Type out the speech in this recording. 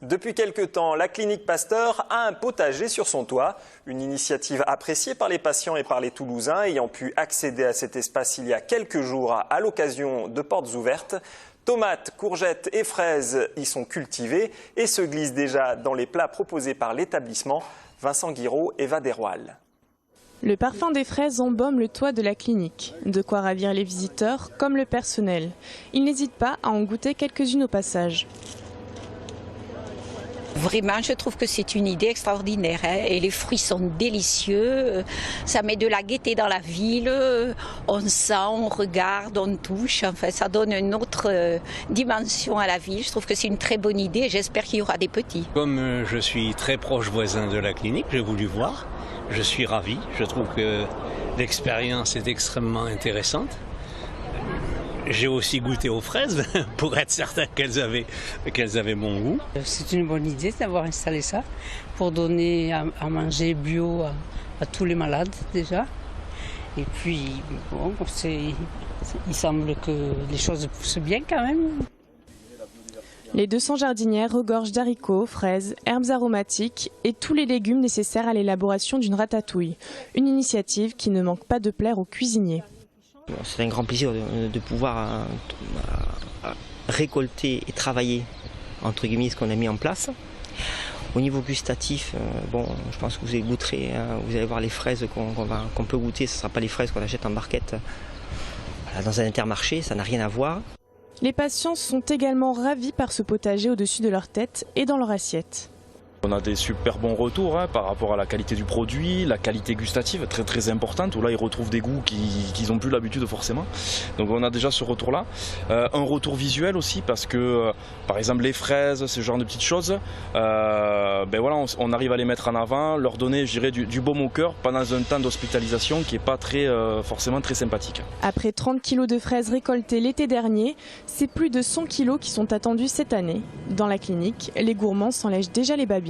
Depuis quelque temps, la clinique Pasteur a un potager sur son toit. Une initiative appréciée par les patients et par les Toulousains ayant pu accéder à cet espace il y a quelques jours à l'occasion de portes ouvertes. Tomates, courgettes et fraises y sont cultivées et se glissent déjà dans les plats proposés par l'établissement. Vincent Guiraud, Eva Desroilles. Le parfum des fraises embaume le toit de la clinique. De quoi ravir les visiteurs comme le personnel. Ils n'hésitent pas à en goûter quelques-unes au passage. Vraiment, je trouve que c'est une idée extraordinaire. Et les fruits sont délicieux. Ça met de la gaieté dans la ville. On sent, on regarde, on touche. Enfin, ça donne une autre dimension à la ville. Je trouve que c'est une très bonne idée. J'espère qu'il y aura des petits. Comme je suis très proche voisin de la clinique, j'ai voulu voir. Je suis ravi. Je trouve que l'expérience est extrêmement intéressante. J'ai aussi goûté aux fraises pour être certain qu'elles avaient mon goût. C'est une bonne idée d'avoir installé ça pour donner à manger bio à tous les malades déjà. Et puis, bon, il semble que les choses poussent bien quand même. Les 200 jardinières regorgent d'haricots, fraises, herbes aromatiques et tous les légumes nécessaires à l'élaboration d'une ratatouille. Une initiative qui ne manque pas de plaire aux cuisiniers. C'est un grand plaisir de pouvoir récolter et travailler entre guillemets ce qu'on a mis en place. Au niveau gustatif, bon, je pense que vous allez goûter, vous allez voir les fraises qu'on peut goûter. Ce ne sera pas les fraises qu'on achète en barquette dans un Intermarché, ça n'a rien à voir. Les patients sont également ravis par ce potager au-dessus de leur tête et dans leur assiette. On a des super bons retours par rapport à la qualité du produit, la qualité gustative très très importante, où là ils retrouvent des goûts qu'ils n'ont plus l'habitude forcément. Donc on a déjà ce retour-là. Un retour visuel aussi parce que par exemple les fraises, ce genre de petites choses, ben voilà, on arrive à les mettre en avant, leur donner je dirais, du baume au cœur pendant un temps d'hospitalisation qui n'est pas forcément très sympathique. Après 30 kg de fraises récoltées l'été dernier, c'est plus de 100 kg qui sont attendus cette année. Dans la clinique, les gourmands s'en lèchent déjà les babines.